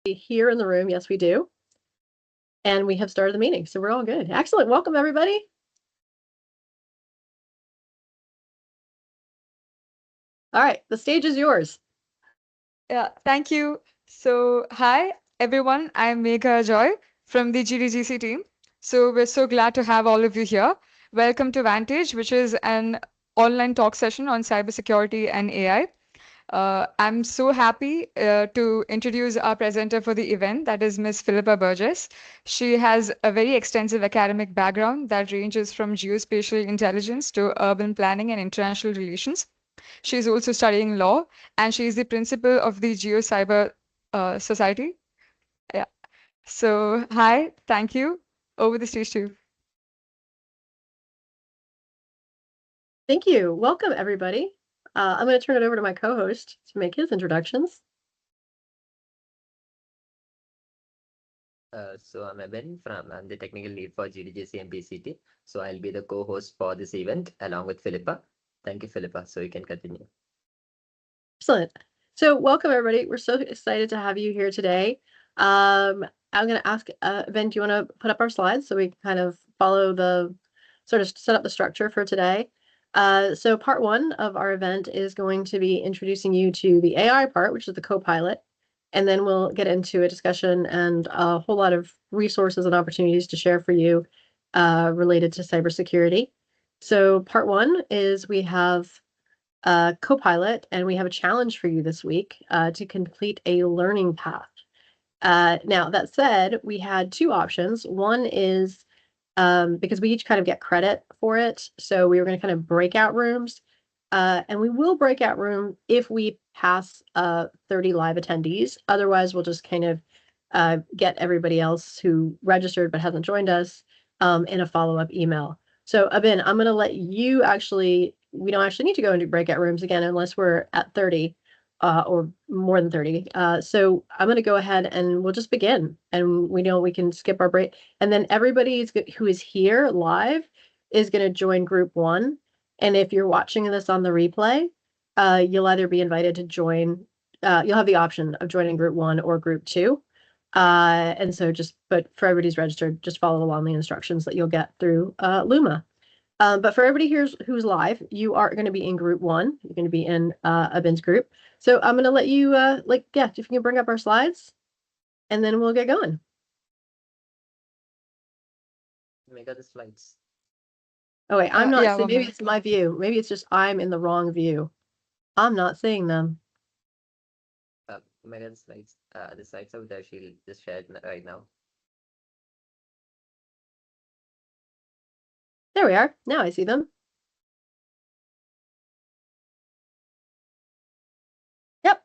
Here in the room, yes, we do. And we have started the meeting, so we're all good. Excellent. Welcome, everybody. All right, the stage is yours. Yeah, thank you. So, hi everyone, I'm Megha Joy from the GDGC team. So, we're so glad to have all of you here. Welcome to Vantage, which is an online talk session on cybersecurity and AI. I'm so happy to introduce our presenter for the event, that is Ms. Philippa Burgess. She has a very extensive academic background that ranges from geospatial intelligence to urban planning and international relations. She's also studying law, and she's the principal of the GeoCyber Society. Yeah. So, hi, thank you. Over the stage to you. Thank you. Welcome, everybody. I'm going to turn it over to my co-host to make his introductions. I'm the technical lead for GDGC and BCT. So I'll be the co-host for this event along with Philippa. Thank you, Philippa. So you can continue. Excellent. So welcome, everybody. We're so excited to have you here today. I'm going to ask Ben, do you want to put up our slides so we kind of follow the sort of set up the structure for today? So part one of our event is going to be introducing you to the AI part, which is the Copilot. And then we'll get into a discussion and a whole lot of resources and opportunities to share for you related to cybersecurity. So part one is we have Copilot, and we have a challenge for you this week to complete a learning path. Now, that said, we had two options. One is because we each kind of get credit for it, so we were going to kind of break out rooms. And we will break out room if we pass 30 live attendees. Otherwise, we'll just kind of get everybody else who registered but hasn't joined us in a follow-up email. So, Abin, I'm going to let you we don't actually need to go into breakout rooms again unless we're at 30 or more than 30. So I'm going to go ahead and we'll just begin. And we know we can skip our break. And then everybody who is here live is going to join group one. And if you're watching this on the replay, you'll either be invited to join, you'll have the option of joining group one or group two. And so but for everybody's registered, just follow along the instructions that you'll get through Luma. But for everybody here who's live, you are going to be in group one. You're going to be in Abin's group. So I'm going to let you, if you can bring up our slides, and then we'll get going. Make the slides. Oh, wait, I'm not seeing, maybe minute. it's my view. Maybe it's just I'm in the wrong view. I'm not seeing them. Make the slides. The slides are there. She'll just share it right now. There we are. Now I see them. Yep.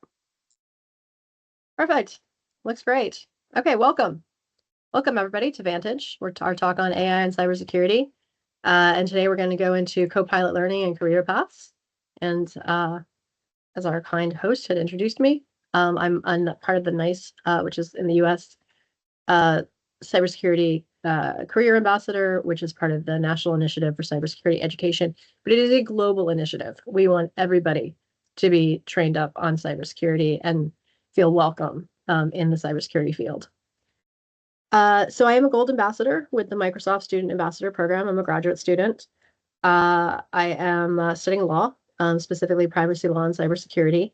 Perfect. Looks great. Okay, welcome. Welcome, everybody, to Vantage. Our talk on AI and cybersecurity. And today we're going to go into Copilot learning and career paths. And as our kind host had introduced me, I'm part of the NICE, which is in the US, Cybersecurity Career Ambassador, which is part of the National Initiative for Cybersecurity Education. But it is a global initiative. We want everybody to be trained up on cybersecurity and feel welcome in the cybersecurity field. So I am a Gold Ambassador with the Microsoft Student Ambassador Program. I'm a graduate student. I am studying law, specifically privacy law and cybersecurity,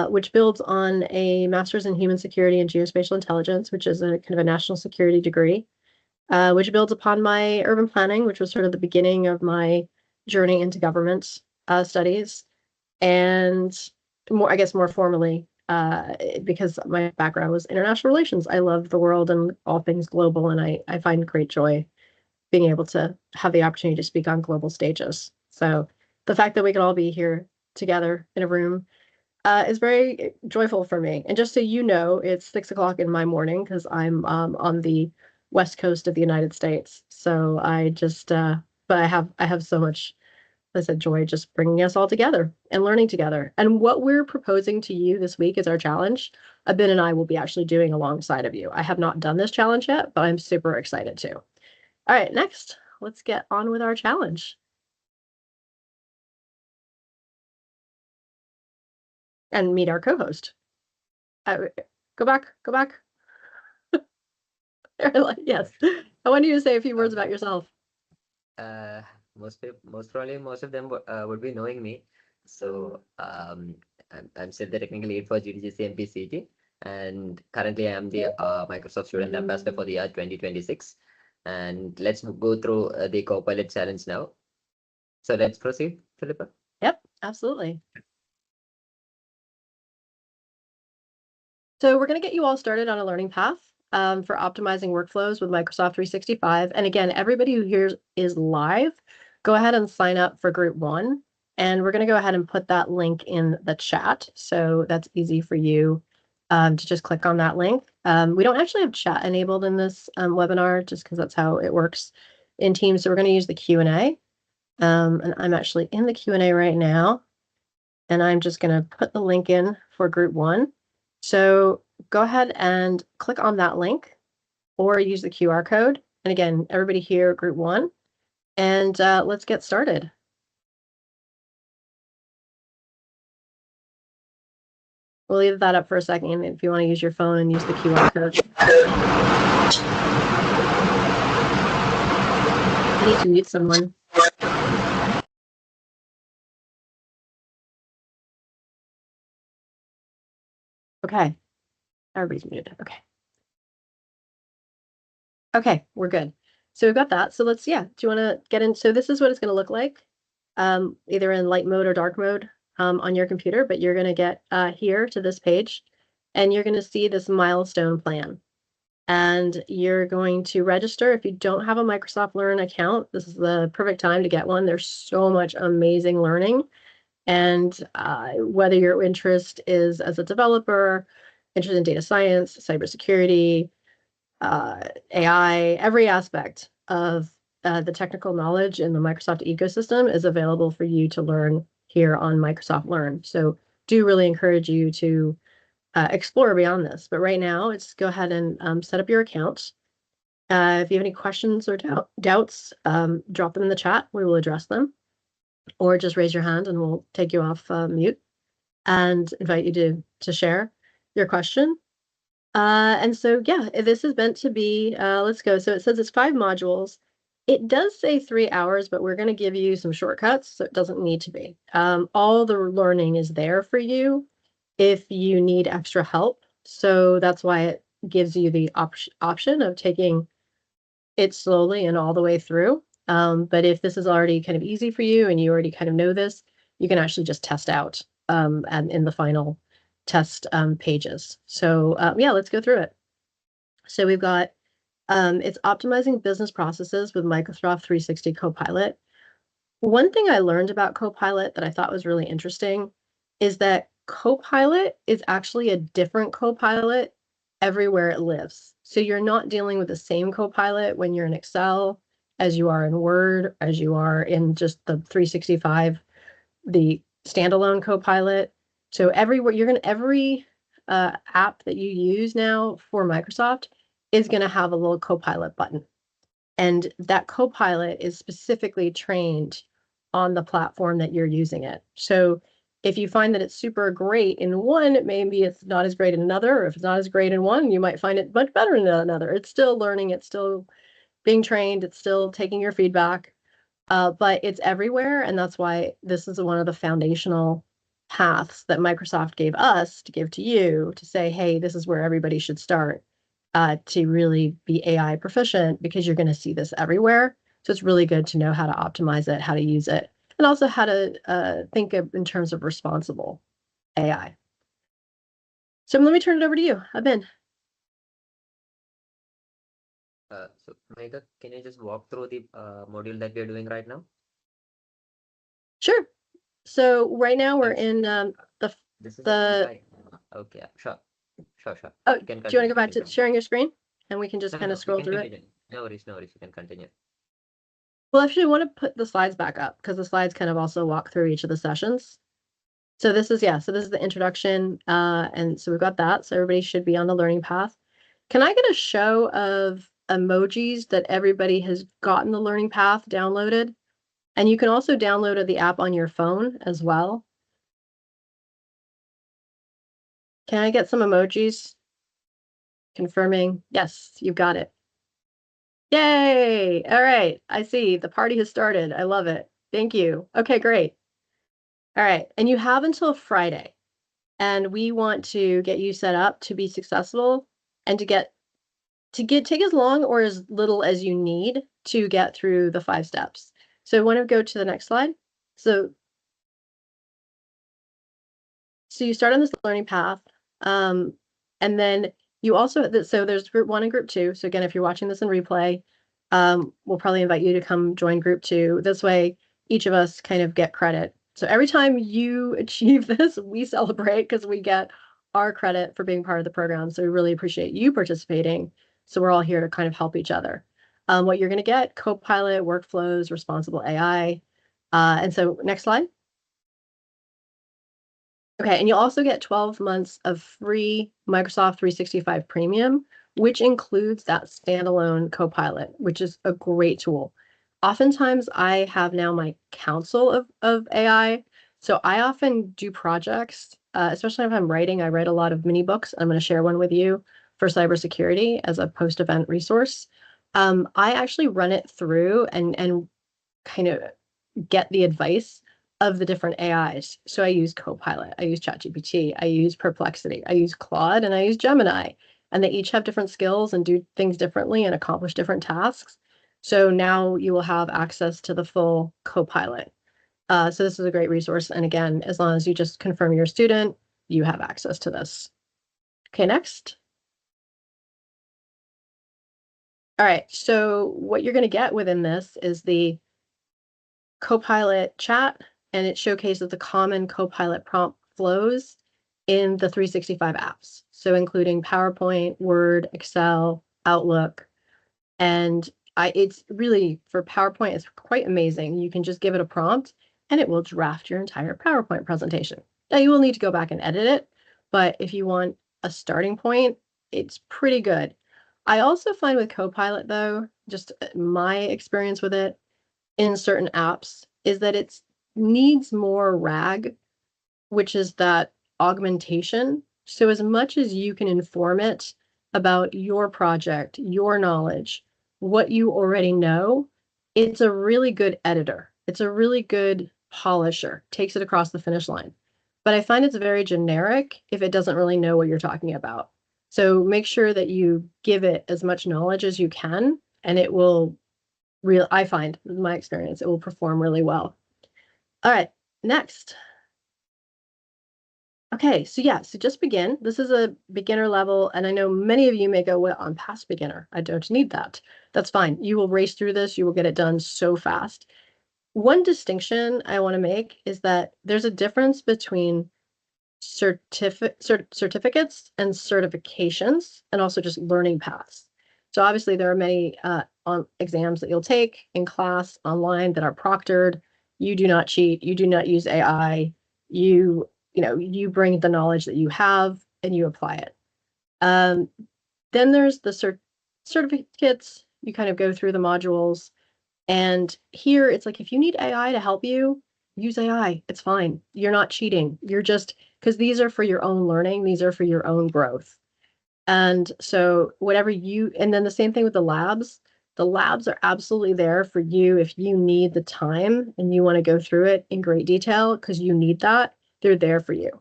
which builds on a master's in human security and geospatial intelligence, which is a kind of a national security degree, which builds upon my urban planning, which was sort of the beginning of my journey into government studies, and more formally, because my background was international relations. I love the world and all things global, and I find great joy being able to have the opportunity to speak on global stages. So the fact that we can all be here together in a room is very joyful for me. And just so you know, it's 6 o'clock in my morning because I'm on the west coast of the United States. So but I have so much, as I said, joy just bringing us all together and learning together. And what we're proposing to you this week is our challenge. Abin and I will be actually doing alongside of you. I have not done this challenge yet, but I'm super excited to. All right, next, let's get on with our challenge. And meet our co-host. Go back. Yes. I want you to say a few words about yourself. Most probably most of them would be knowing me. So I'm still the technical lead for GDGC MPCT, and currently I am the Microsoft Student Ambassador for the year 2026. And let's go through the Copilot challenge now. So let's proceed, Philippa. Yep, absolutely. So we're going to get you all started on a learning path for optimizing workflows with Microsoft 365. And again, everybody who here is live, go ahead and sign up for group 1. And we're going to go ahead and put that link in the chat. So that's easy for you to just click on that link. We don't actually have chat enabled in this webinar, just because that's how it works in Teams. So we're going to use the Q&A. And I'm actually in the Q&A right now. And I'm just going to put the link in for group 1. So go ahead and click on that link or use the QR code. And again, everybody here, group 1, and let's get started. We'll leave that up for a second if you want to use your phone and use the QR code. I need to mute someone. Okay. Everybody's muted. Okay, we're good. So we've got that. So let's, do you want to get in? So this is what it's going to look like, either in light mode or dark mode on your computer, but you're going to get here to this page, and you're going to see this milestone plan. And you're going to register. If you don't have a Microsoft Learn account, this is the perfect time to get one. There's so much amazing learning. And whether your interest is as a developer, interested in data science, cybersecurity, AI, every aspect of the technical knowledge in the Microsoft ecosystem is available for you to learn here on Microsoft Learn. So do really encourage you to explore beyond this. But right now, it's go ahead and set up your account. If you have any questions or doubts, drop them in the chat. We will address them. Or just raise your hand and we'll take you off mute and invite you to share your question. And so, this is meant to be, let's go. So it says it's 5 modules. It does say 3 hours, but we're going to give you some shortcuts, so it doesn't need to be. All the learning is there for you if you need extra help. So that's why it gives you the option of taking it slowly and all the way through. But if this is already kind of easy for you and you already kind of know this, you can actually just test out and in the final test pages. So let's go through it. So we've got it's optimizing business processes with Microsoft 360 Copilot. One thing I learned about Copilot that I thought was really interesting is that Copilot is actually a different Copilot everywhere it lives. So you're not dealing with the same Copilot when you're in Excel as you are in Word, as you are in just the 365, the standalone Copilot. So everywhere every app that you use now for Microsoft is going to have a little Copilot button. And that Copilot is specifically trained on the platform that you're using it. So if you find that it's super great in one, maybe it's not as great in another, or if it's not as great in one, you might find it much better in another. It's still learning, it's still being trained, it's still taking your feedback, but it's everywhere. And that's why this is one of the foundational paths that Microsoft gave us to give to you to say, hey, this is where everybody should start to really be AI proficient, because you're going to see this everywhere. So it's really good to know how to optimize it, how to use it, and also how to think in terms of responsible AI. So let me turn it over to you, Abin. So Megha, can you just walk through the module that we are doing right now? Sure. So right now we're in This is the. Okay, sure. Oh, do you want to go back to sharing your screen, and we can just kind of scroll through it? No worries. You can continue. Well, actually, I want to put the slides back up because the slides kind of also walk through each of the sessions. So this is the introduction, and so we've got that. So everybody should be on the learning path. Can I get a show of emojis that everybody has gotten the learning path downloaded? And you can also download the app on your phone as well. Can I get some emojis? Confirming. Yes, you've got it. Yay! All right, I see. The party has started. I love it. Thank you. Okay, great. All right, and you have until Friday, and we want to get you set up to be successful and to take as long or as little as you need to get through the 5 steps. So I want to go to the next slide. So you start on this learning path, and then you also, so there's group 1 and group 2. So again, if you're watching this in replay, we'll probably invite you to come join group 2. This way, each of us kind of get credit. So every time you achieve this, we celebrate because we get our credit for being part of the program. So we really appreciate you participating. So we're all here to kind of help each other. What you're going to get: Copilot, workflows, responsible AI. And so next slide. Okay, and you'll also get 12 months of free Microsoft 365 Premium, which includes that standalone Copilot, which is a great tool. Oftentimes, I have now my council of AI. So I often do projects, especially if I'm writing. I write a lot of mini books. I'm going to share one with you for cybersecurity as a post-event resource. I actually run it through and kind of get the advice of the different AIs. So I use Copilot, I use ChatGPT, I use Perplexity, I use Claude, and I use Gemini. And they each have different skills and do things differently and accomplish different tasks. So now you will have access to the full Copilot. So this is a great resource. And again, as long as you just confirm you're a student, you have access to this. Okay, next. All right, so what you're going to get within this is the Copilot chat, and it showcases the common Copilot prompt flows in the 365 apps. So including PowerPoint, Word, Excel, Outlook. And it's really, for PowerPoint, it's quite amazing. You can just give it a prompt and it will draft your entire PowerPoint presentation. Now you will need to go back and edit it, but if you want a starting point, it's pretty good. I also find with Copilot, though, just my experience with it in certain apps, is that it needs more RAG, which is that augmentation. So as much as you can inform it about your project, your knowledge, what you already know, it's a really good editor. It's a really good polisher, takes it across the finish line. But I find it's very generic if it doesn't really know what you're talking about. So make sure that you give it as much knowledge as you can, and it will I find, in my experience, it will perform really well. All right, next. Okay, so yeah, so just begin. This is a beginner level, and I know many of you may go, well, I'm past beginner. I don't need that. That's fine. You will race through this. You will get it done so fast. One distinction I want to make is that there's a difference between certificates and certifications, and also just learning paths. So obviously there are many exams that you'll take in class online that are proctored. You do not cheat. You do not use AI. You bring the knowledge that you have and you apply it. Then there's the certificates. You kind of go through the modules. And here it's like, if you need AI to help you, use AI. It's fine. You're not cheating. You're just, because these are for your own learning. These are for your own growth. And so and then the same thing with the labs. The labs are absolutely there for you if you need the time and you want to go through it in great detail because you need that. They're there for you.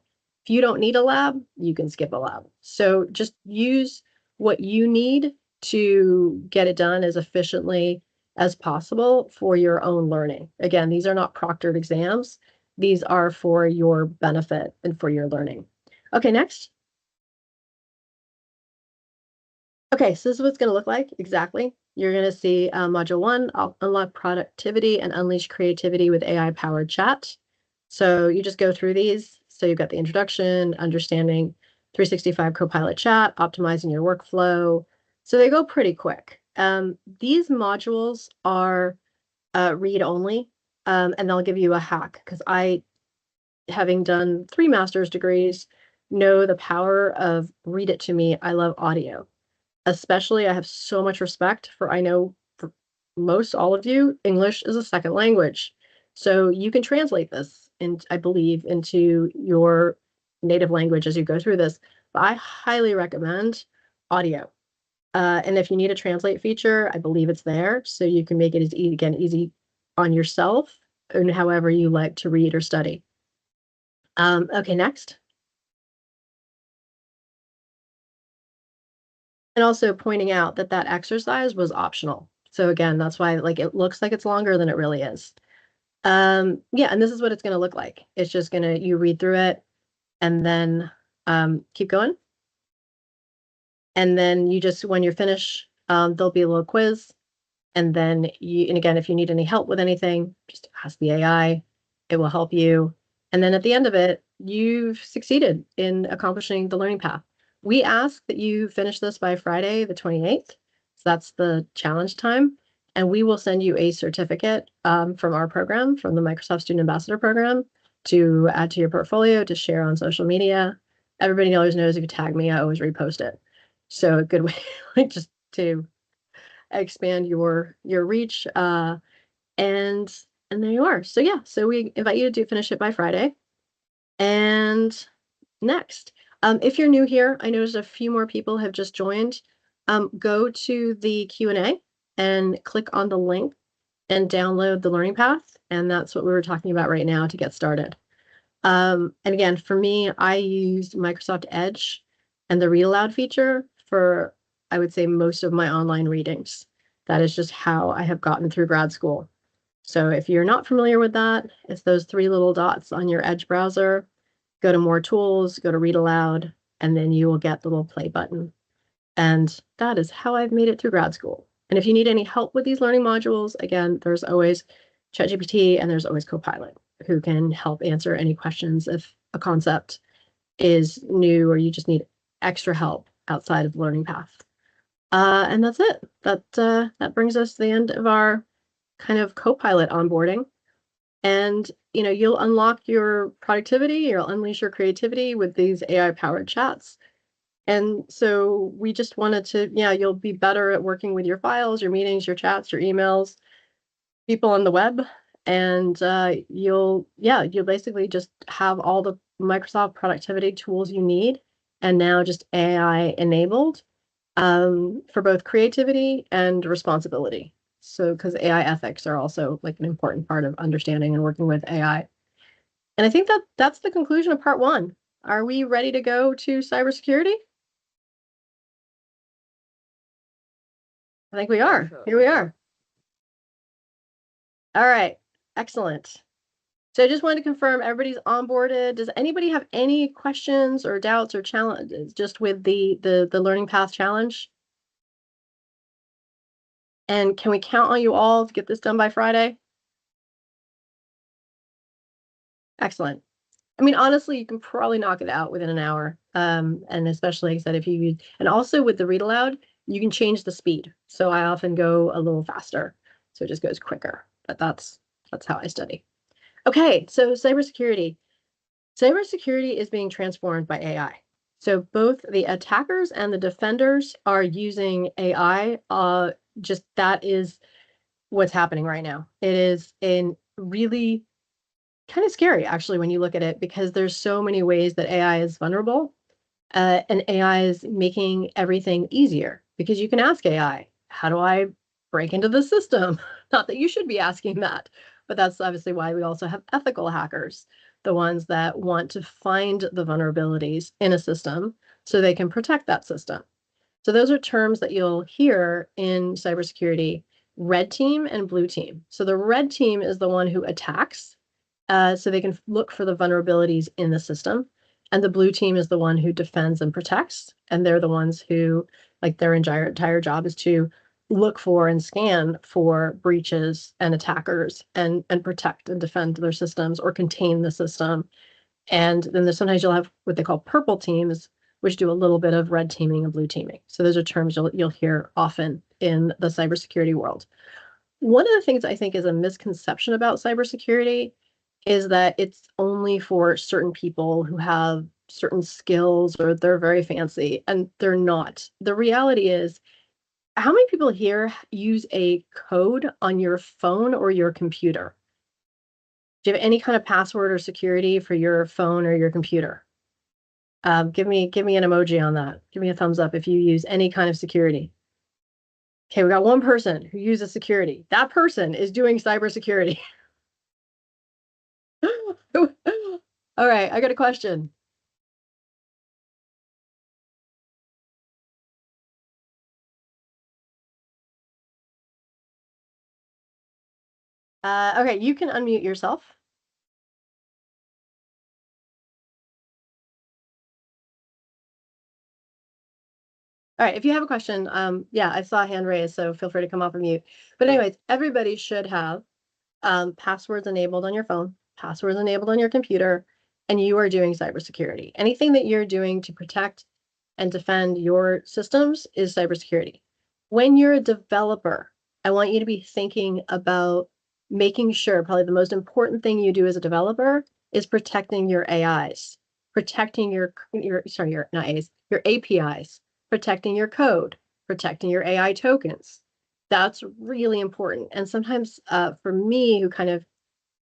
If you don't need a lab, you can skip a lab. So just use what you need to get it done as efficiently as possible for your own learning. Again, these are not proctored exams. These are for your benefit and for your learning. Okay, next. Okay, so this is what it's going to look like exactly. You're going to see module 1, I'll unlock productivity and unleash creativity with AI-powered chat. So you just go through these. So you've got the introduction, understanding 365 Copilot chat, optimizing your workflow. So they go pretty quick. These modules are read only, and they'll give you a hack because I, having done 3 master's degrees, know the power of read it to me. I love audio. Especially, I have so much respect for, I know for most all of you, English is a second language. So you can translate this, and I believe, into your native language as you go through this. But I highly recommend audio. And if you need a translate feature, I believe it's there. So you can make it as easy on yourself and however you like to read or study. Okay, next. And also pointing out that that exercise was optional. So again, that's why like it looks like it's longer than it really is. Yeah, and this is what it's going to look like. It's just you read through it and then keep going. And then you just, when you're finished, there'll be a little quiz. And then and again, if you need any help with anything, just ask the AI. It will help you. And then at the end of it, you've succeeded in accomplishing the learning path. We ask that you finish this by Friday, the 28th. So that's the challenge time. And we will send you a certificate from our program, from the Microsoft Student Ambassador Program, to add to your portfolio, to share on social media. Everybody always knows if you tag me, I always repost it. So a good way like just to expand your reach. And there you are. So yeah, so we invite you to finish it by Friday. And next, if you're new here, I noticed a few more people have just joined. Go to the Q&A and click on the link and download the learning path. And that's what we were talking about right now to get started. And again, for me, I used Microsoft Edge and the read aloud feature for, I would say, most of my online readings. That is just how I have gotten through grad school. So if you're not familiar with that, it's those three little dots on your Edge browser. Go to more tools, go to read aloud, and then you will get the little play button. And that is how I've made it through grad school. And if you need any help with these learning modules, again, there's always ChatGPT and there's always Copilot who can help answer any questions if a concept is new or you just need extra help outside of the learning path. And that's it. That brings us to the end of our kind of Copilot onboarding. And you'll unlock your productivity, you'll unleash your creativity with these AI-powered chats. And so we just wanted to, you'll be better at working with your files, your meetings, your chats, your emails, people on the web, and you'll basically just have all the Microsoft productivity tools you need, and now just AI enabled for both creativity and responsibility. So, because AI ethics are also like an important part of understanding and working with AI. And I think that's the conclusion of part one. Are we ready to go to cybersecurity? I think we are. Sure. Here we are. All right. Excellent. So I just wanted to confirm everybody's onboarded. Does anybody have any questions or doubts or challenges just with the Learning Path Challenge? And can we count on you all to get this done by Friday? Excellent. I mean, honestly, you can probably knock it out within an hour. And especially, like I said, if you use, and also with the read aloud, you can change the speed. So I often go a little faster, so it just goes quicker. But that's how I study. Okay, so cybersecurity. Cybersecurity is being transformed by AI. So both the attackers and the defenders are using AI. Just that is what's happening right now. It is in really kind of scary, actually, when you look at it, because there's so many ways that AI is vulnerable, and AI is making everything easier because you can ask AI, how do I break into the system? Not that you should be asking that, but that's obviously why we also have ethical hackers, the ones that want to find the vulnerabilities in a system so they can protect that system. So those are terms that you'll hear in cybersecurity: red team and blue team. So the red team is the one who attacks, so they can look for the vulnerabilities in the system. And the blue team is the one who defends and protects. And they're the ones who, like, their entire job is to look for and scan for breaches and attackers and protect and defend their systems or contain the system. And then sometimes you'll have what they call purple teams, which do a little bit of red teaming and blue teaming. So those are terms you'll hear often in the cybersecurity world. One of the things I think is a misconception about cybersecurity is that it's only for certain people who have certain skills or they're very fancy, and they're not. The reality is, how many people here use a code on your phone or your computer? Do you have any kind of password or security for your phone or your computer? Give me an emoji on that. Give me a thumbs up if you use any kind of security. Okay, we got one person who uses security. That person is doing cybersecurity. All right, I got a question. Okay, you can unmute yourself. All right, if you have a question, yeah, I saw a hand raised, so feel free to come off of mute. But anyways, everybody should have passwords enabled on your phone, passwords enabled on your computer, and you are doing cybersecurity. Anything that you're doing to protect and defend your systems is cybersecurity. When you're a developer, I want you to be thinking about making sure, probably the most important thing you do as a developer is protecting your AIs, protecting your not AIs, your APIs, protecting your code, protecting your AI tokens. That's really important. And sometimes for me, who kind of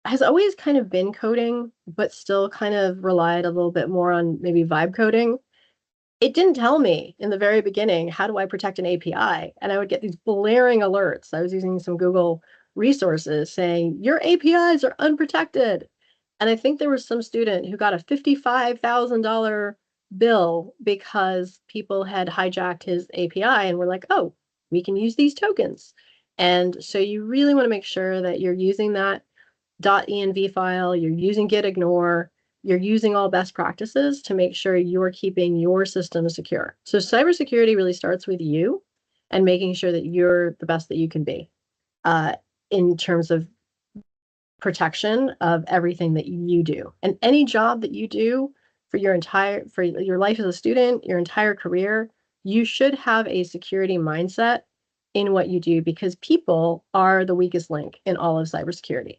has always kind of been coding, but still kind of relied a little bit more on maybe vibe coding, it didn't tell me in the very beginning, how do I protect an API? And I would get these blaring alerts. I was using some Google resources saying, your APIs are unprotected. And I think there was some student who got a $55,000 bill because people had hijacked his API and were like, oh, we can use these tokens. And so you really want to make sure that you're using that .env file, you're using git ignore, you're using all best practices to make sure you're keeping your system secure. So cybersecurity really starts with you and making sure that you're the best that you can be in terms of protection of everything that you do. And any job that you do for your life as a student, your entire career, you should have a security mindset in what you do, because people are the weakest link in all of cybersecurity.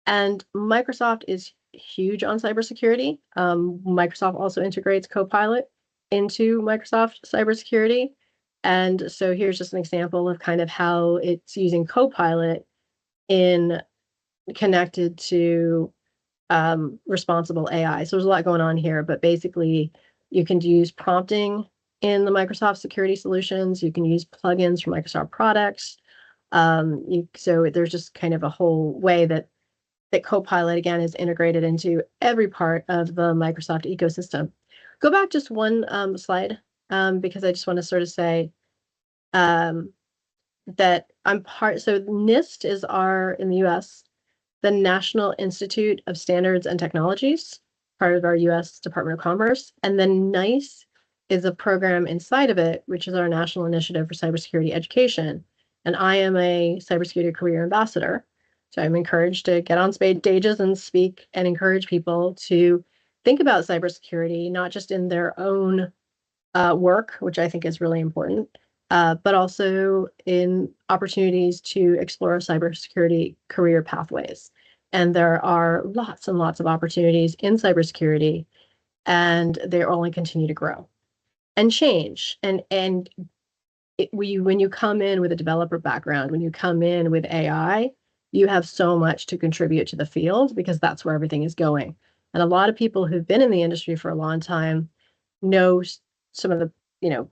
And Microsoft is huge on cybersecurity. Microsoft also integrates Copilot into Microsoft cybersecurity. And so here's just an example of kind of how it's using Copilot in connected to responsible AI. So there's a lot going on here, but basically you can use prompting in the Microsoft security solutions. You can use plugins from Microsoft products. So there's just kind of a whole way that Copilot, again, is integrated into every part of the Microsoft ecosystem. Go back just one slide, because I just want to sort of say that I'm part, so NIST is in the US, the National Institute of Standards and Technologies, part of our US Department of Commerce. And then NICE is a program inside of it, which is our National Initiative for Cybersecurity Education. And I am a cybersecurity career ambassador. So I'm encouraged to get on stages and speak and encourage people to think about cybersecurity, not just in their own work, which I think is really important, but also in opportunities to explore cybersecurity career pathways. And there are lots and lots of opportunities in cybersecurity, and they only continue to grow and change. And when you come in with a developer background, when you come in with AI, you have so much to contribute to the field, because that's where everything is going. And a lot of people who've been in the industry for a long time know some of the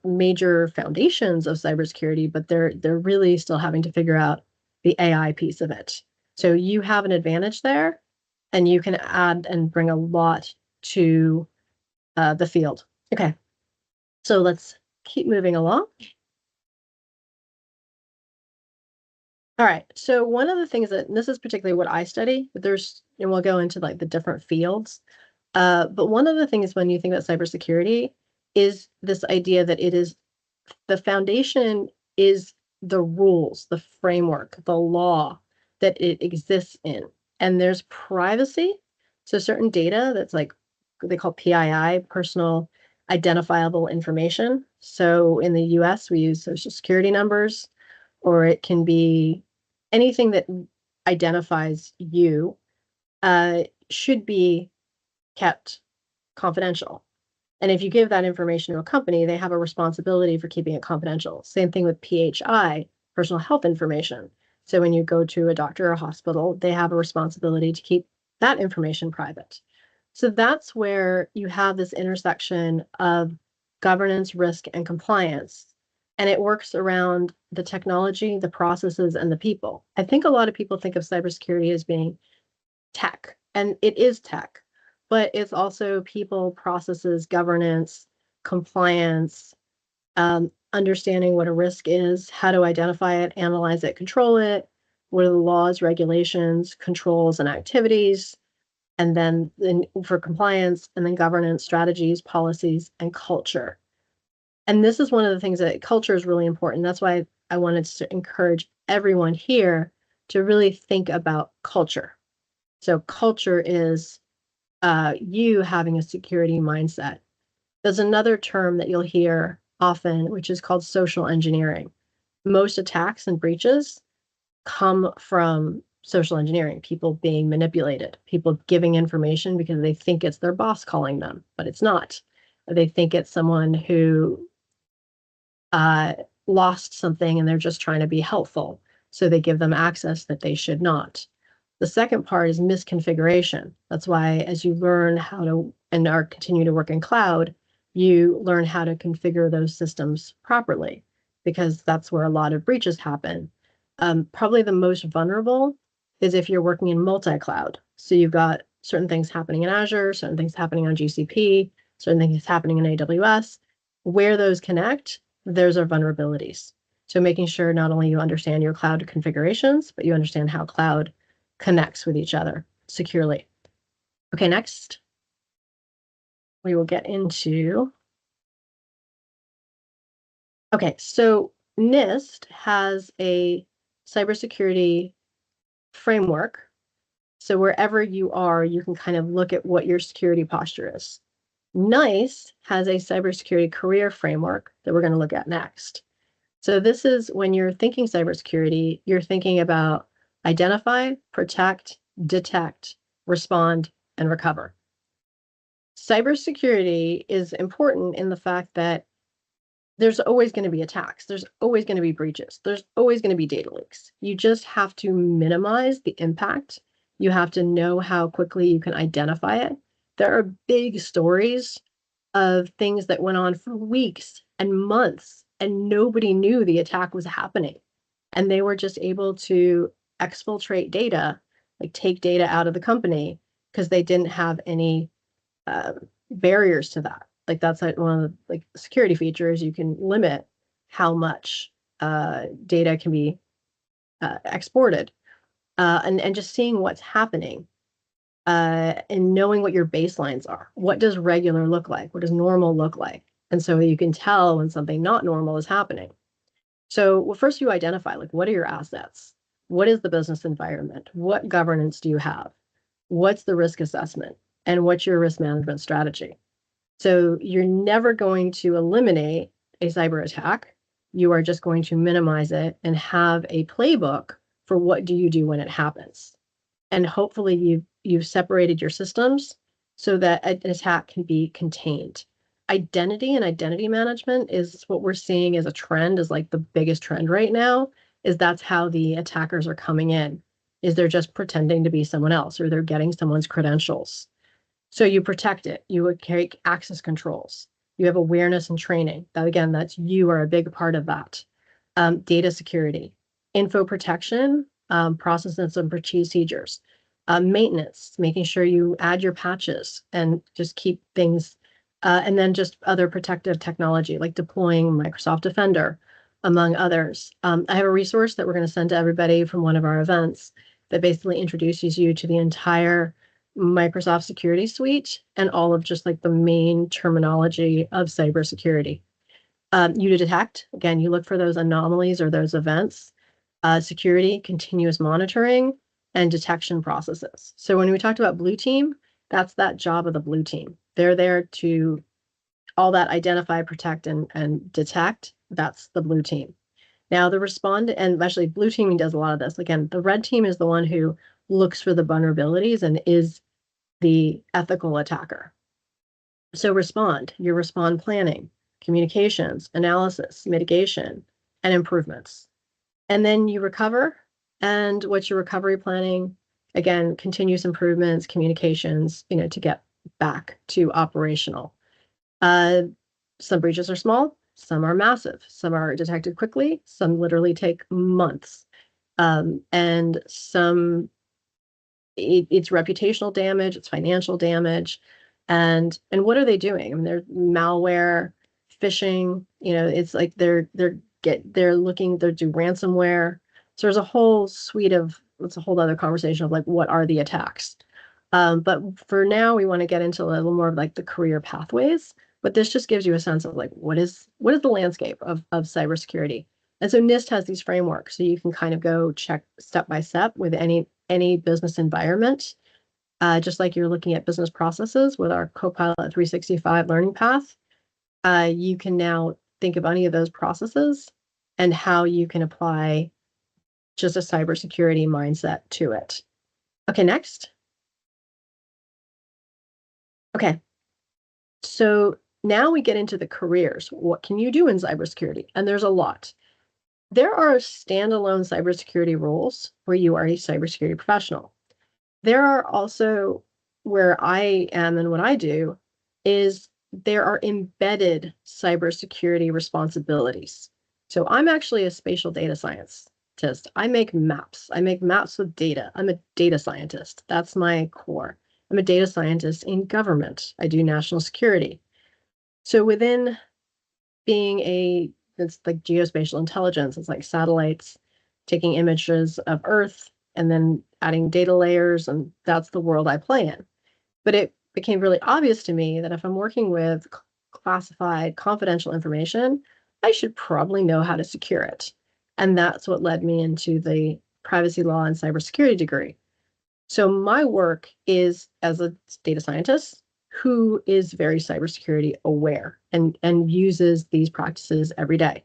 major foundations of cybersecurity, but they're really still having to figure out the AI piece of it. So you have an advantage there, and you can add and bring a lot to the field. Okay, so let's keep moving along. All right, so one of the things that, and this is particularly what I study, but and we'll go into like the different fields. But one of the things when you think about cybersecurity is this idea that the foundation is the rules, the framework, the law that it exists in. And there's privacy. So certain data that's like, they call PII, personal identifiable information. So in the US, we use social security numbers, or it can be anything that identifies you, should be kept confidential. And if you give that information to a company, they have a responsibility for keeping it confidential. Same thing with PHI, personal health information. So when you go to a doctor or a hospital, they have a responsibility to keep that information private. So that's where you have this intersection of governance, risk, and compliance. And it works around the technology, the processes, and the people. I think a lot of people think of cybersecurity as being tech, and it is tech, but it's also people, processes, governance, compliance, understanding what a risk is, how to identify it, analyze it, control it, what are the laws, regulations, controls, and activities, and then for compliance, and then governance, strategies, policies, and culture. And this is one of the things that culture is really important. That's why I wanted to encourage everyone here to really think about culture. So culture is you having a security mindset. There's another term that you'll hear often, which is called social engineering. Most attacks and breaches come from social engineering, people being manipulated, people giving information because they think it's their boss calling them, but it's not. They think it's someone who lost something and they're just trying to be helpful. So they give them access that they should not. The second part is misconfiguration. That's why as you learn how to and are continue to work in cloud, you learn how to configure those systems properly, because that's where a lot of breaches happen. Probably the most vulnerable is if you're working in multi-cloud. So you've got certain things happening in Azure, certain things happening on GCP, certain things happening in AWS. Where those connect, there's our vulnerabilities. So making sure not only you understand your cloud configurations, but you understand how cloud connects with each other securely. Okay, next. We will get into. Okay, so NIST has a cybersecurity framework. So wherever you are, you can kind of look at what your security posture is. NICE has a cybersecurity career framework that we're going to look at next. So this is when you're thinking cybersecurity, you're thinking about identify, protect, detect, respond, and recover. Cybersecurity is important in the fact that there's always going to be attacks. There's always going to be breaches. There's always going to be data leaks. You just have to minimize the impact. You have to know how quickly you can identify it. There are big stories of things that went on for weeks and months, and nobody knew the attack was happening. And they were just able to exfiltrate data, like take data out of the company, because they didn't have any barriers to that. Like that's like one of the like security features. You can limit how much data can be exported, and just seeing what's happening, and knowing what your baselines are. What does regular look like? What does normal look like? And so you can tell when something not normal is happening. So well, first you identify, like, what are your assets? What is the business environment? What governance do you have? What's the risk assessment? And what's your risk management strategy? So you're never going to eliminate a cyber attack. You are just going to minimize it and have a playbook for what do you do when it happens. And hopefully you've separated your systems so that an attack can be contained. Identity and identity management is what we're seeing as a trend, is like the biggest trend right now, is that's how the attackers are coming in, is they're just pretending to be someone else, or they're getting someone's credentials. So you protect it. You would carry access controls. You have awareness and training. That again, that's you are a big part of that. Data security, info protection, processes and procedures, maintenance, making sure you add your patches and just keep things, and then just other protective technology like deploying Microsoft Defender, among others. I have a resource that we're going to send to everybody from one of our events that basically introduces you to the entire Microsoft Security Suite and all of just like the main terminology of cybersecurity. You to detect, again, you look for those anomalies or those events, security, continuous monitoring, and detection processes. So when we talked about blue team, that's that job of the blue team. They're there to all that identify, protect, and detect. That's the blue team. Now the respond, and actually blue teaming does a lot of this. Again, the red team is the one who looks for the vulnerabilities and is the ethical attacker. So respond, your respond planning, communications, analysis, mitigation, and improvements. And then you recover. And what's your recovery planning? Again, continuous improvements, communications, to get back to operational. Some breaches are small, some are massive, some are detected quickly, some literally take months. And some it's reputational damage, it's financial damage. And what are they doing? I mean, they're malware, phishing, it's like they're do ransomware. So there's a whole suite of it's a whole other conversation of like what are the attacks. But for now, we want to get into a little more of like the career pathways. But this just gives you a sense of like what is the landscape of cybersecurity. And so NIST has these frameworks, so you can kind of go check step by step with any business environment, just like you're looking at business processes with our Copilot 365 learning path. You can now think of any of those processes and how you can apply just a cybersecurity mindset to it. Okay, next. Okay, so now we get into the careers. What can you do in cybersecurity? And there's a lot. There are standalone cybersecurity roles where you are a cybersecurity professional. There are also where I am and what I do is there are embedded cybersecurity responsibilities. So I'm actually a spatial data scientist. I make maps. I make maps with data. I'm a data scientist. That's my core. I'm a data scientist in government. I do national security. So within being it's like geospatial intelligence, it's like satellites taking images of Earth and then adding data layers, and that's the world I play in. But it became really obvious to me that if I'm working with classified confidential information, I should probably know how to secure it. And that's what led me into the privacy law and cybersecurity degree. So my work is as a data scientist who is very cybersecurity aware and uses these practices every day.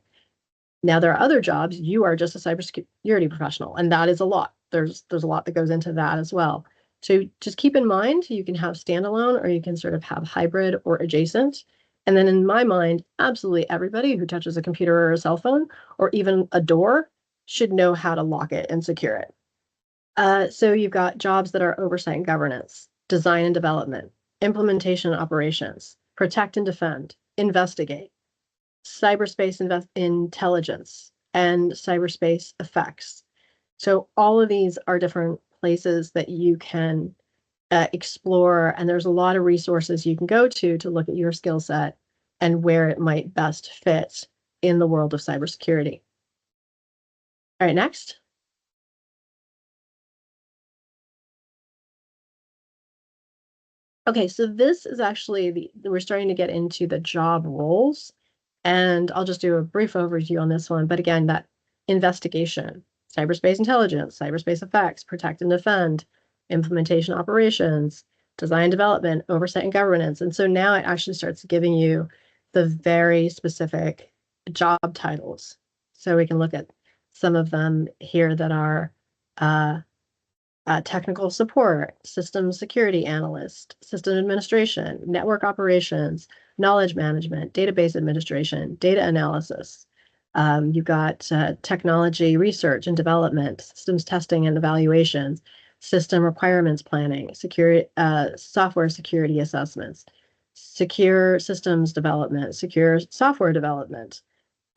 Now there are other jobs, you are just a cybersecurity professional, and that is a lot. There's a lot that goes into that as well. So just keep in mind, you can have standalone or you can sort of have hybrid or adjacent. And then in my mind, absolutely everybody who touches a computer or a cell phone or even a door should know how to lock it and secure it. So you've got jobs that are oversight and governance, design and development, implementation and operations, protect and defend, investigate, cyberspace intelligence, and cyberspace effects. So all of these are different places that you can explore, and there's a lot of resources you can go to look at your skill set and where it might best fit in the world of cybersecurity. All right, next. Okay, so this is actually we're starting to get into the job roles, and I'll just do a brief overview on this one. But again, that investigation, cyberspace intelligence, cyberspace effects, protect and defend, implementation operations, design development, oversight and governance. And so now it actually starts giving you the very specific job titles. So we can look at some of them here that are technical support, system security analyst, system administration, network operations, knowledge management, database administration, data analysis. You've got technology research and development, systems testing and evaluations, system requirements planning, software security assessments, secure systems development, secure software development,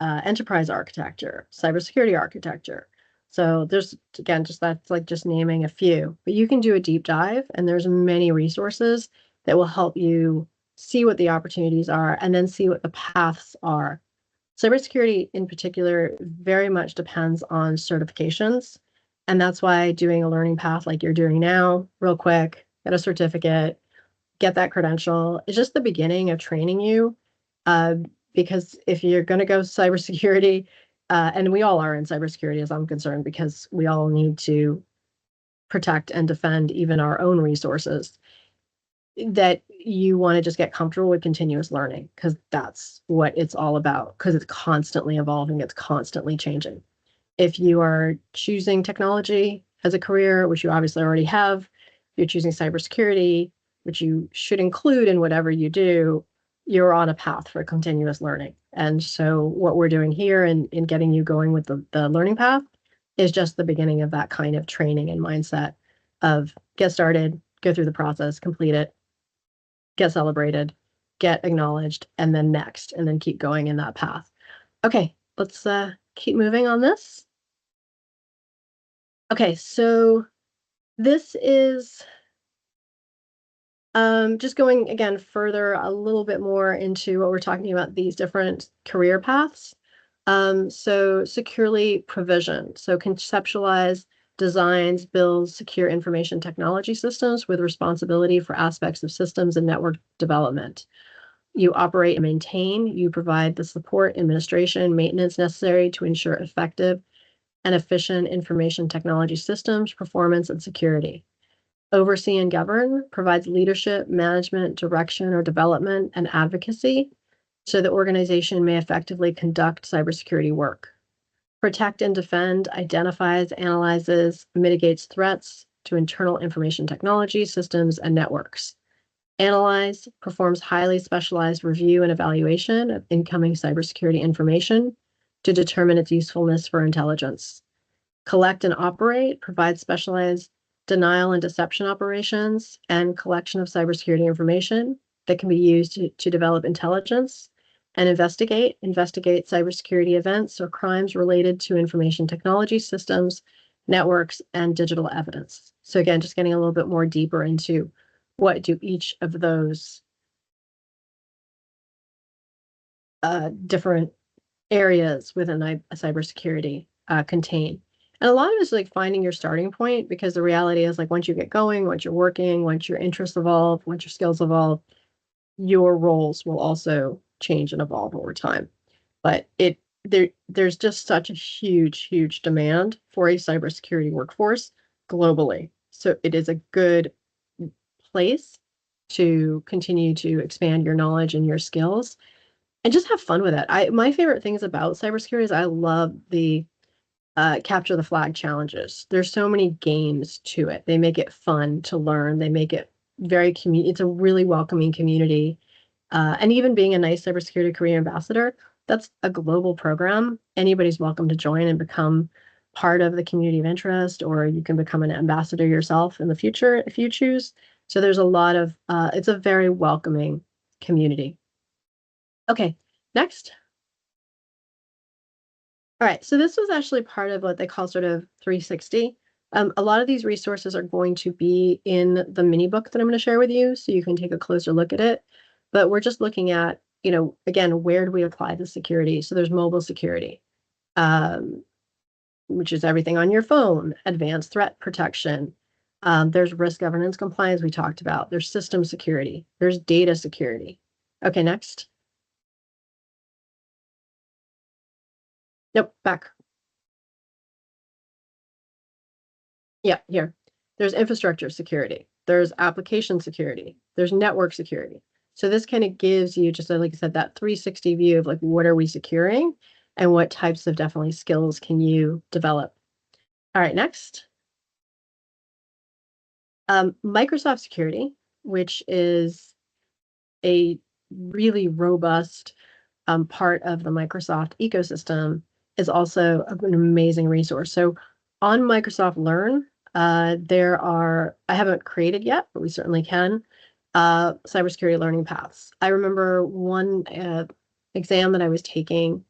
enterprise architecture, cybersecurity architecture. So there's, again, that's like just naming a few, but you can do a deep dive and there's many resources that will help you see what the opportunities are and then see what the paths are. Cybersecurity in particular very much depends on certifications. And that's why doing a learning path like you're doing now, real quick, get a certificate, get that credential, is just the beginning of training you. Because if you're going to go cybersecurity, and we all are in cybersecurity as I'm concerned, because we all need to protect and defend even our own resources, that you want to just get comfortable with continuous learning because that's what it's all about, because it's constantly evolving, it's constantly changing. If you are choosing technology as a career, which you obviously already have, you're choosing cybersecurity, which you should include in whatever you do, you're on a path for continuous learning. And so what we're doing here in getting you going with the learning path is just the beginning of that kind of training and mindset of get started, go through the process, complete it, get celebrated, get acknowledged, and then next, and then keep going in that path. Okay, let's keep moving on this. Okay, so this is just going again further a little bit more into what we're talking about, these different career paths. So securely provisioned, so conceptualize, designs, builds secure information technology systems with responsibility for aspects of systems and network development. You operate and maintain, you provide the support, administration, maintenance necessary to ensure effective and efficient information technology systems, performance, and security. Oversee and govern, provides leadership, management, direction, or development and advocacy so the organization may effectively conduct cybersecurity work. Protect and defend, identifies, analyzes, mitigates threats to internal information technology systems and networks. Analyze, performs highly specialized review and evaluation of incoming cybersecurity information to determine its usefulness for intelligence. Collect and operate, provide specialized denial and deception operations and collection of cybersecurity information that can be used to develop intelligence. And investigate cybersecurity events or crimes related to information technology systems, networks, and digital evidence. So again, just getting a little bit more deeper into what do each of those different areas within cybersecurity contain. And a lot of it is like finding your starting point, because the reality is like once you get going, once you're working, once your interests evolve, once your skills evolve, your roles will also change and evolve over time. But there's just such a huge demand for a cybersecurity workforce globally. So it is a good place to continue to expand your knowledge and your skills and just have fun with it. My favorite things about cybersecurity is I love the capture the flag challenges. There's so many games to it. They make it fun to learn. They make it very it's a really welcoming community. And even being a nice cybersecurity career ambassador, that's a global program. Anybody's welcome to join and become part of the community of interest, or you can become an ambassador yourself in the future if you choose. So there's a lot of, it's a very welcoming community. Okay, next. All right, so this was actually part of what they call sort of 360. A lot of these resources are going to be in the mini book that I'm going to share with you, so you can take a closer look at it. But we're just looking at, again, where do we apply the security? So there's mobile security, which is everything on your phone, advanced threat protection. There's risk governance compliance we talked about. There's system security. There's data security. Okay, next. Nope, back. Yeah, here. There's infrastructure security. There's application security. There's network security. So this kind of gives you just, like I said, that 360 view of like, what are we securing and what types of definitely skills can you develop? All right, next. Microsoft Security, which is a really robust part of the Microsoft ecosystem, is also an amazing resource. So on Microsoft Learn, there are, I haven't created yet, but we certainly can, cybersecurity learning paths. I remember one exam that I was taking,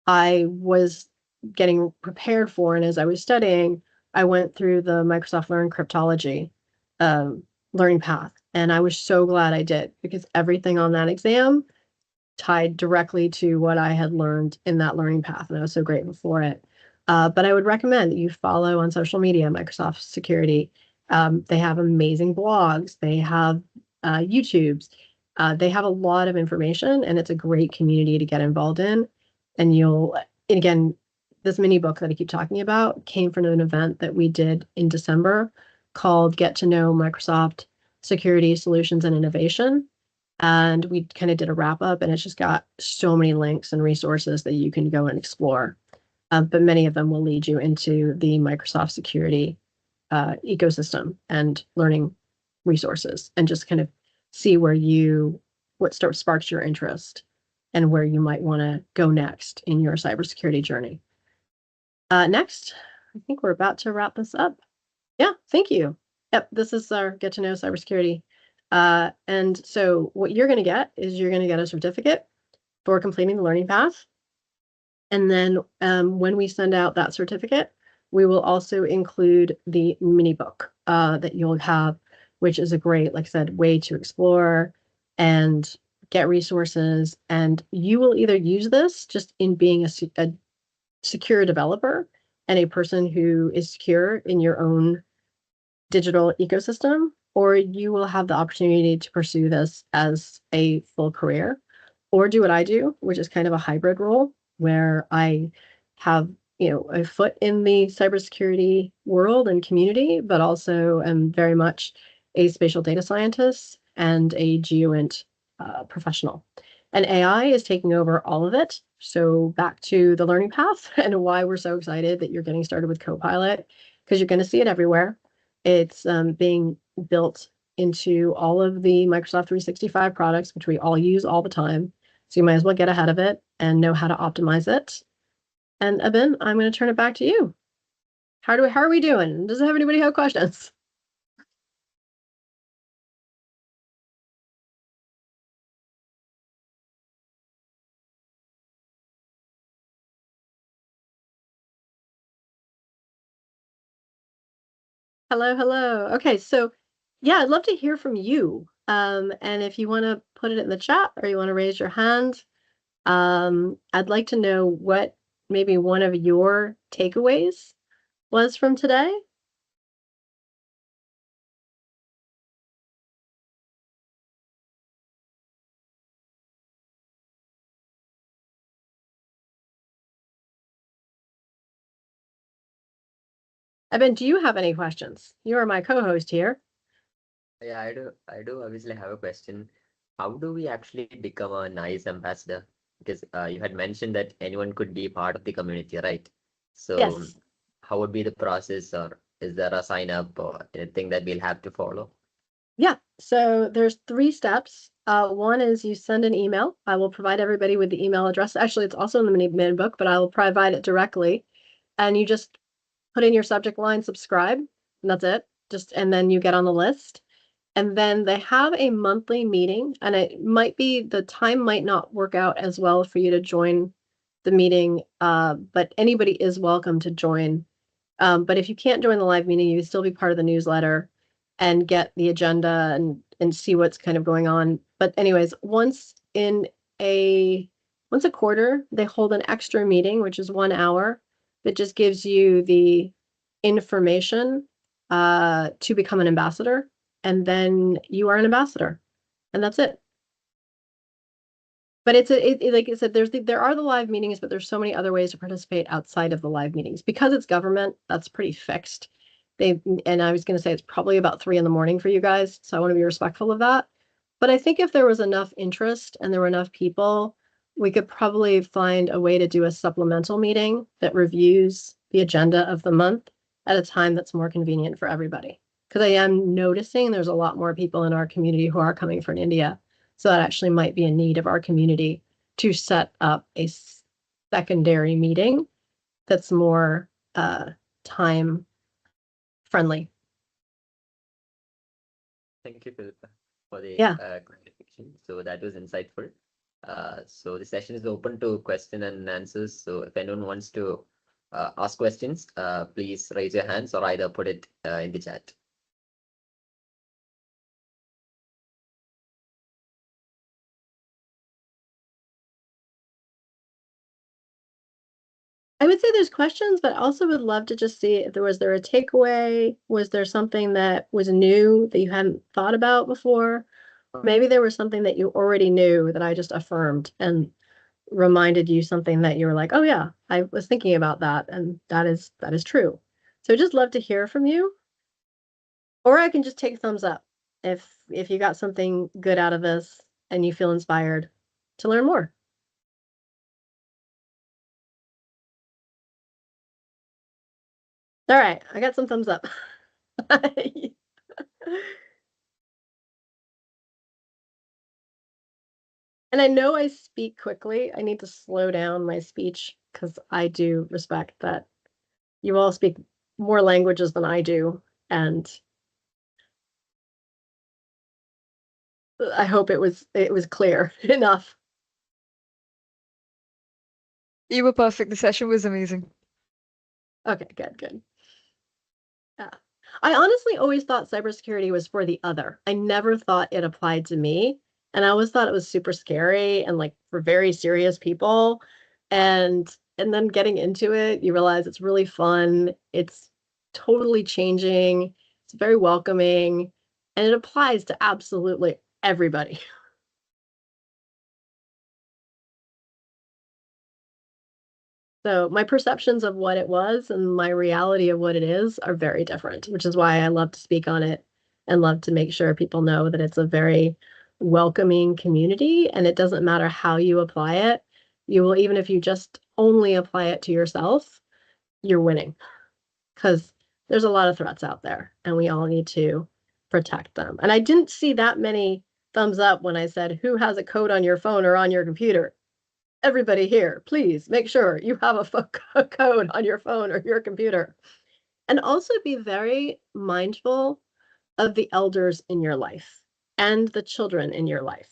I was getting prepared for, and as I was studying, I went through the Microsoft Learn cryptology learning path, and I was so glad I did, because everything on that exam tied directly to what I had learned in that learning path, and I was so grateful for it. But I would recommend that you follow on social media Microsoft Security. They have amazing blogs. They have YouTubes. They have a lot of information, and it's a great community to get involved in. And again, this mini book that I keep talking about came from an event that we did in December called Get to Know Microsoft Security Solutions and Innovation. And we kind of did a wrap up, and it's just got so many links and resources that you can go and explore. But many of them will lead you into the Microsoft security ecosystem and learning resources, and just kind of see what sparks your interest and where you might want to go next in your cybersecurity journey. Next, I think we're about to wrap this up. Yeah, thank you. Yep, this is our Get to Know Cybersecurity And so what you're going to get is you're going to get a certificate for completing the learning path. And then when we send out that certificate, we will also include the mini book that you'll have, which is a great, like I said, way to explore and get resources. And you will either use this just in being a secure developer and a person who is secure in your own digital ecosystem, or you will have the opportunity to pursue this as a full career, or do what I do, which is kind of a hybrid role where I have, a foot in the cybersecurity world and community, but also am very much a spatial data scientist and a GeoInt professional. And AI is taking over all of it. So back to the learning path and why we're so excited that you're getting started with Copilot, because you're going to see it everywhere. It's being built into all of the Microsoft 365 products, which we all use all the time. So you might as well get ahead of it and know how to optimize it. And Eben, I'm going to turn it back to you. How are we doing? Does anybody have questions? Hello, hello. Okay, so yeah, I'd love to hear from you. And if you want to put it in the chat or you want to raise your hand, I'd like to know what maybe one of your takeaways was from today. Eben, do you have any questions? You are my co-host here. Yeah, I do obviously have a question. How do we actually become a nice ambassador? Because you had mentioned that anyone could be part of the community, right? So Yes. how would be the process, or is there a sign up or anything that we'll have to follow? Yeah. So there's 3 steps. One is you send an email. I will provide everybody with the email address. Actually, it's also in the mini book, but I will provide it directly. And you just put in your subject line, subscribe, and that's it. And then you get on the list. And then they have a monthly meeting, and it might be the time might not work out as well for you to join the meeting, but anybody is welcome to join. But if you can't join the live meeting, you can still be part of the newsletter and get the agenda and see what's kind of going on. But anyways, once a quarter, they hold an extra meeting, which is 1 hour, that just gives you the information to become an ambassador, and then you are an ambassador, and that's it. But like I said, there are the live meetings, but there's so many other ways to participate outside of the live meetings. Because it's government, that's pretty fixed. And I was going to say it's probably about 3 in the morning for you guys, so I want to be respectful of that. But I think if there was enough interest and there were enough people, we could probably find a way to do a supplemental meeting that reviews the agenda of the month at a time that's more convenient for everybody. Because I am noticing there's a lot more people in our community who are coming from India. So that actually might be a need of our community to set up a secondary meeting that's more time friendly. Thank you, Philippa, for the Yeah. clarification. So that was insightful. So the session is open to question and answers. So if anyone wants to ask questions, please raise your hands or either put it in the chat. I would say there's questions, but also would love to just see if there a takeaway? Was there something that was new that you hadn't thought about before? Maybe there was something that you already knew that I just affirmed and reminded you something that you were like, oh yeah, I was thinking about that, and that is true. So just love to hear from you. Or I can just take thumbs up if you got something good out of this and you feel inspired to learn more. All right, I got some thumbs up. And I know I speak quickly. I need to slow down my speech because I do respect that you all speak more languages than I do. And I hope it was clear enough. You were perfect. The session was amazing. Okay, good. Yeah. I honestly always thought cybersecurity was for the other. I never thought it applied to me. And I always thought it was super scary and like for very serious people. And then getting into it, you realize it's really fun. It's totally changing. It's very welcoming, and it applies to absolutely everybody. So my perceptions of what it was and my reality of what it is are very different, which is why I love to speak on it and love to make sure people know that it's a very welcoming community, and it doesn't matter how you apply it. You will, even if you just only apply it to yourself, you're winning, because there's a lot of threats out there and we all need to protect them. And I didn't see that many thumbs up when I said, who has a code on your phone or on your computer? Everybody here, please make sure you have a code on your phone or your computer. And also be very mindful of the elders in your life and the children in your life,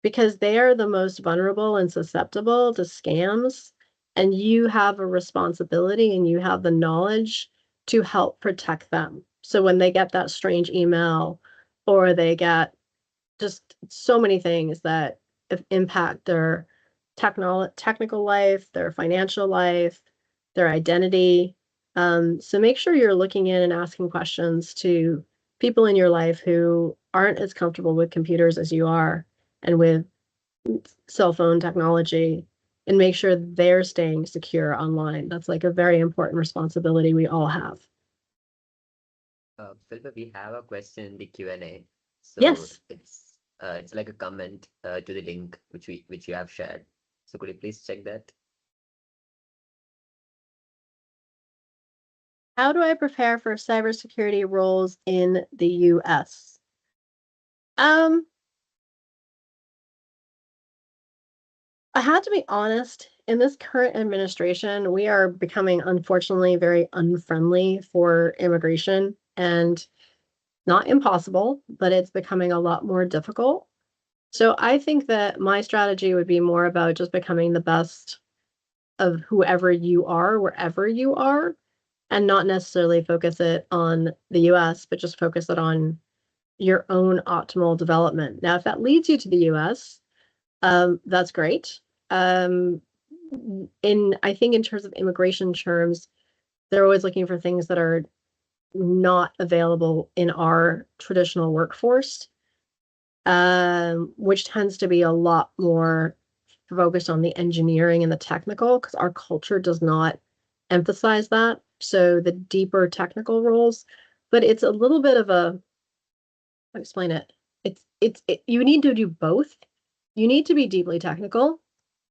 because they are the most vulnerable and susceptible to scams. And you have a responsibility and you have the knowledge to help protect them. So when they get that strange email, or they get just so many things that impact their technical life, their financial life, their identity. So make sure you're looking in and asking questions to people in your life who aren't as comfortable with computers as you are and with cell phone technology, and make sure they're staying secure online. That's like a very important responsibility we all have. Philippa, we have a question in the Q&A. So Yes. it's like a comment to the link which you have shared. So could you please check that? How do I prepare for cybersecurity roles in the US? I had to be honest, in this current administration, we are becoming, unfortunately, very unfriendly for immigration, and not impossible, but it's becoming a lot more difficult. So I think that my strategy would be more about just becoming the best of whoever you are, wherever you are, and not necessarily focus it on the US, but just focus it on your own optimal development. Now, if that leads you to the US, that's great. I think in terms of immigration terms, they're always looking for things that are not available in our traditional workforce, which tends to be a lot more focused on the engineering and the technical, because our culture does not emphasize that. So the deeper technical roles, but it's a little bit of a, I'll explain it. You need to do both. You need to be deeply technical,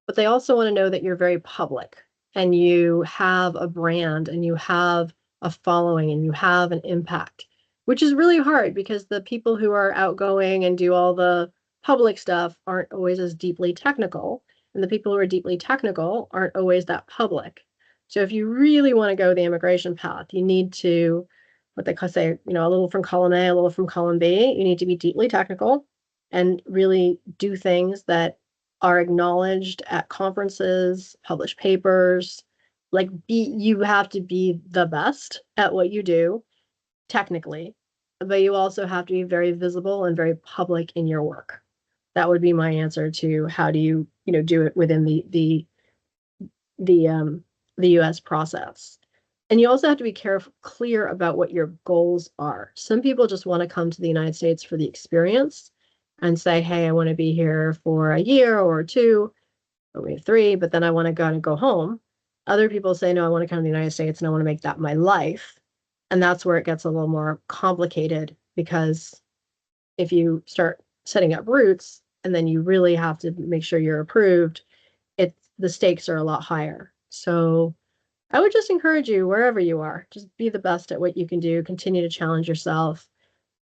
but they also want to know that you're very public and you have a brand and you have a following and you have an impact, which is really hard because the people who are outgoing and do all the public stuff aren't always as deeply technical. And the people who are deeply technical aren't always that public. So if you really want to go the immigration path, you need to, what they say, a little from column A, a little from column B. You need to be deeply technical and really do things that are acknowledged at conferences, publish papers. Like you have to be the best at what you do technically, but you also have to be very visible and very public in your work. That would be my answer to how do you, do it within the US process. And you also have to be clear about what your goals are. Some people just want to come to the United States for the experience and say, hey, I want to be here for a year or two, or maybe three, but then I want to go home. Other people say, no, I want to come to the United States and I want to make that my life. And that's where it gets a little more complicated, because if you start setting up roots and then you really have to make sure you're approved, the stakes are a lot higher. So I would just encourage you, wherever you are, just be the best at what you can do, continue to challenge yourself,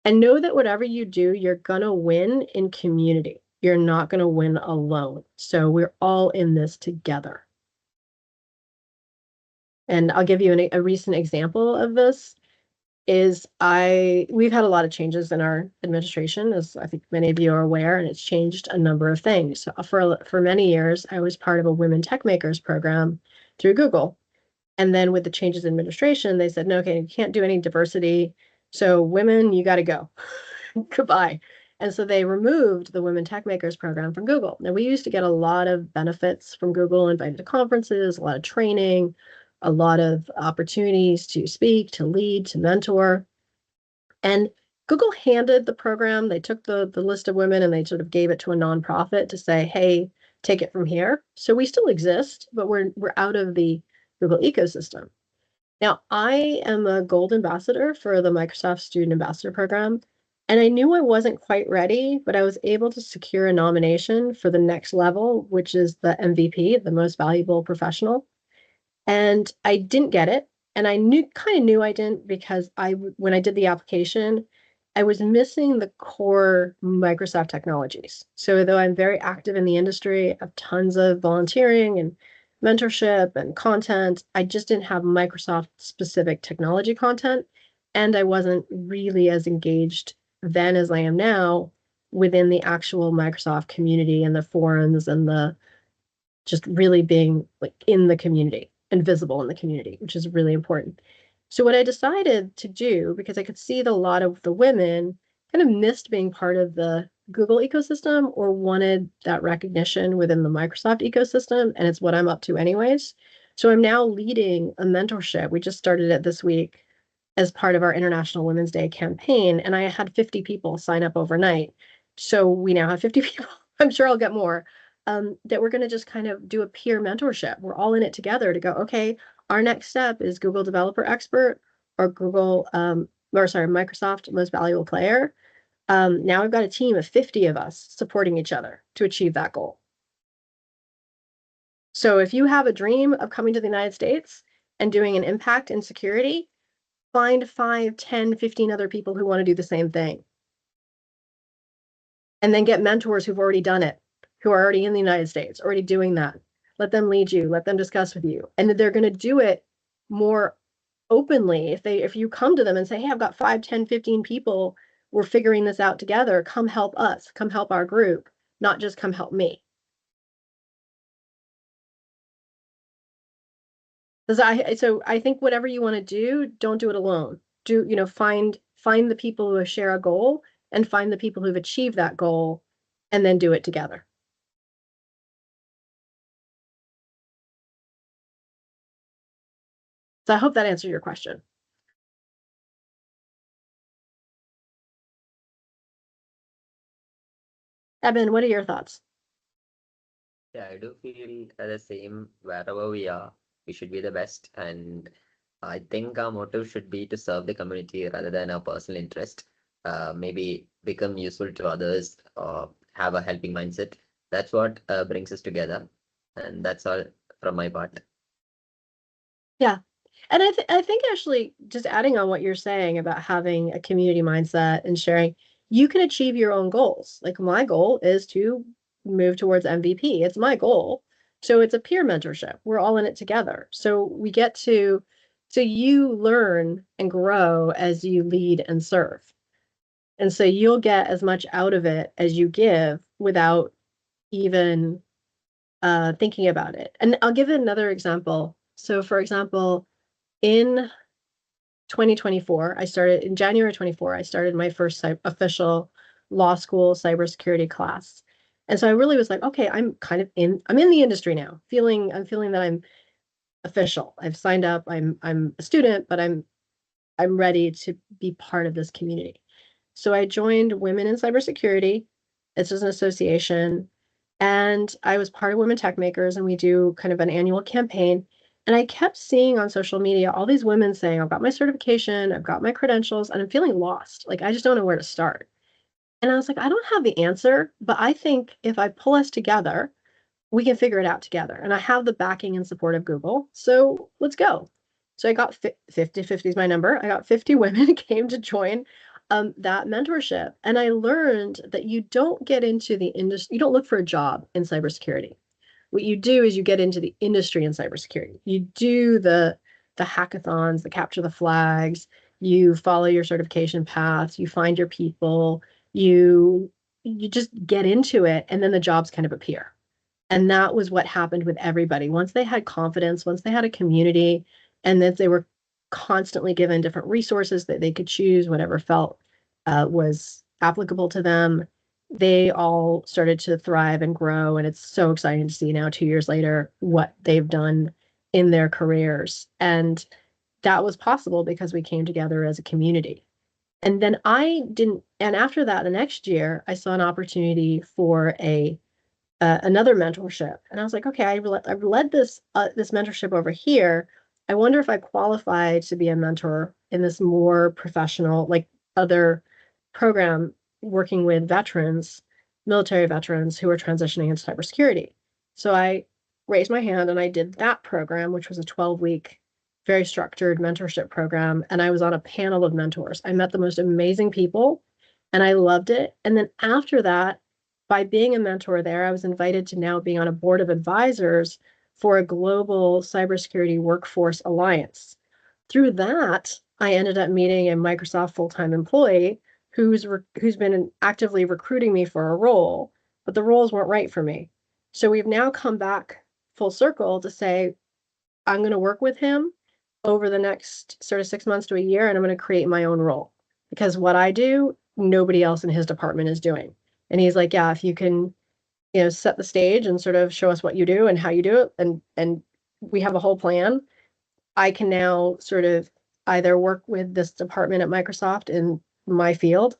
and know that whatever you do, you're going to win in community. You're not going to win alone. So we're all in this together. And I'll give you a recent example of this. is we've had a lot of changes in our administration, as I think many of you are aware, and it's changed a number of things. So for many years, I was part of a Women Tech Makers program through Google. And then with the changes in administration, they said, no, okay, you can't do any diversity. So women, you got to go. Goodbye. And so they removed the Women Tech Makers program from Google. Now, we used to get a lot of benefits from Google, invited to conferences, a lot of training, a lot of opportunities to speak, to lead, to mentor. And Google handed the program, they took the list of women and they sort of gave it to a nonprofit to say, hey, take it from here. So we still exist, but we're out of the Google ecosystem. Now, I am a gold ambassador for the Microsoft Student Ambassador Program, and I knew I wasn't quite ready, but I was able to secure a nomination for the next level, which is the MVP, the Most Valuable Professional. And I didn't get it, and I kind of knew I didn't because when I did the application, I was missing the core Microsoft technologies. So though I'm very active in the industry, I have tons of volunteering and mentorship and content, I just didn't have Microsoft specific technology content, and I wasn't really as engaged then as I am now within the actual Microsoft community and the forums and the just really being like in the community and visible in the community, which is really important. So what I decided to do, because I could see that a lot of the women kind of missed being part of the Google ecosystem or wanted that recognition within the Microsoft ecosystem, and it's what I'm up to anyways. So I'm now leading a mentorship. We just started it this week as part of our International Women's Day campaign, and I had 50 people sign up overnight. So we now have 50 people. I'm sure I'll get more. That we're going to just kind of do a peer mentorship. We're all in it together to go, okay, our next step is Google Developer Expert or Microsoft Most Valuable Player. Now we've got a team of 50 of us supporting each other to achieve that goal. So if you have a dream of coming to the United States and doing an impact in security, find 5, 10, 15 other people who want to do the same thing. And then get mentors who've already done it, who are already in the United States, already doing that. Let them lead you, let them discuss with you. And they're going to do it more openly. If you come to them and say, hey, I've got 5, 10, 15 people, we're figuring this out together. Come help us, come help our group, not just come help me. So I think whatever you want to do, don't do it alone. Find the people who share a goal and find the people who've achieved that goal and then do it together. So I hope that answered your question. Eben, what are your thoughts? Yeah, I do feel the same wherever we are. We should be the best. And I think our motive should be to serve the community rather than our personal interest. Maybe become useful to others or have a helping mindset. That's what brings us together. And that's all from my part. Yeah. And I think actually just adding on what you're saying about having a community mindset and sharing, you can achieve your own goals. Like my goal is to move towards MVP. It's my goal. So it's a peer mentorship. We're all in it together. So you learn and grow as you lead and serve. And so you'll get as much out of it as you give without even thinking about it. And I'll give another example. So for example, in 2024, in January 24, I started my first official law school cybersecurity class. And so I really was like, okay, I'm in the industry now. I'm feeling that I'm official. I've signed up. I'm a student, but I'm ready to be part of this community. So I joined Women in Cybersecurity. It's just an association. And I was part of Women Tech Makers, and we do kind of an annual campaign. And I kept seeing on social media all these women saying, I've got my certification, I've got my credentials, and I'm feeling lost. Like, I just don't know where to start. And I was like, I don't have the answer, but I think if I pull us together, we can figure it out together. And I have the backing and support of Google. So let's go. So I got 50 is my number. I got 50 women came to join that mentorship. And I learned that you don't get into the industry, you don't look for a job in cybersecurity. What you do is you get into the industry in cybersecurity. You do the hackathons, the capture the flags. you follow your certification path, you find your people, you just get into it, and then the jobs kind of appear. And that was what happened with everybody. Once they had confidence, once they had a community, and that they were constantly given different resources that they could choose, whatever felt was applicable to them, they all started to thrive and grow. And it's so exciting to see now, 2 years later, what they've done in their careers. And that was possible because we came together as a community. And then I didn't, and after that, the next year, I saw an opportunity for another mentorship, and I was like, okay, I've led this mentorship over here. I wonder if I qualify to be a mentor in this more professional, like other program working with veterans, military veterans who are transitioning into cybersecurity. So I raised my hand and I did that program, which was a 12-week, very structured mentorship program. And I was on a panel of mentors. I met the most amazing people and I loved it. And then after that, by being a mentor there, I was invited to now be on a board of advisors for a global cybersecurity workforce alliance. Through that, I ended up meeting a Microsoft full-time employee who's been actively recruiting me for a role, but the roles weren't right for me. So we've now come back full circle to say, I'm going to work with him over the next sort of 6 months to a year, and I'm going to create my own role because what I do, nobody else in his department is doing. And he's like, yeah, if you can, set the stage and sort of show us what you do and how you do it, and we have a whole plan, I can now sort of either work with this department at Microsoft in my field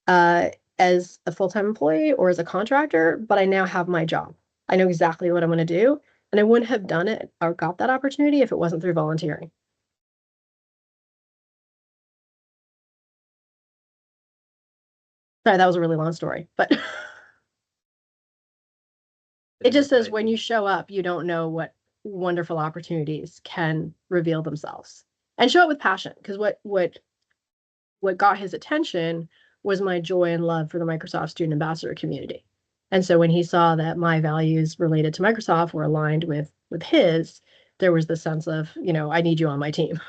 uh, as a full-time employee or as a contractor, but I now have my job. I know exactly what I'm going to do, and I wouldn't have done it or got that opportunity if it wasn't through volunteering. Sorry, that was a really long story, but it just says when you show up, you don't know what wonderful opportunities can reveal themselves. And show it with passion, because what got his attention was my joy and love for the Microsoft student ambassador community. And so when he saw that my values related to Microsoft were aligned with his, there was the sense of, I need you on my team.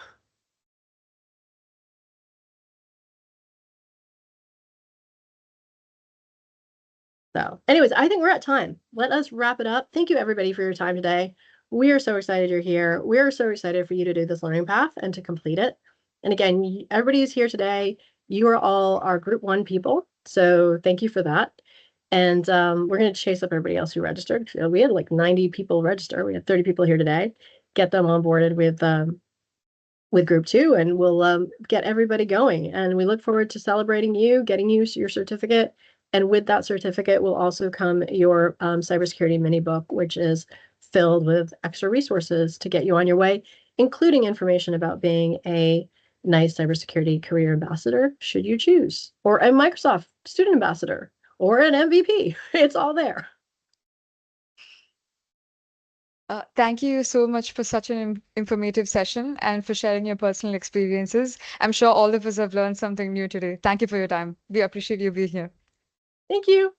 So anyways, I think we're at time. Let us wrap it up. Thank you everybody for your time today. We are so excited you're here. We are so excited for you to do this learning path and to complete it. And again, everybody is here today. You are all our group 1 people. So thank you for that. And we're going to chase up everybody else who registered. We had like 90 people register. We had 30 people here today. Get them onboarded with group 2, and we'll get everybody going. And we look forward to celebrating you, getting you your certificate. And with that certificate will also come your cybersecurity mini book, which is filled with extra resources to get you on your way, including information about being a nice cybersecurity career ambassador, should you choose, or a Microsoft student ambassador, or an MVP. It's all there. Thank you so much for such an informative session and for sharing your personal experiences. I'm sure all of us have learned something new today. Thank you for your time. We appreciate you being here. Thank you.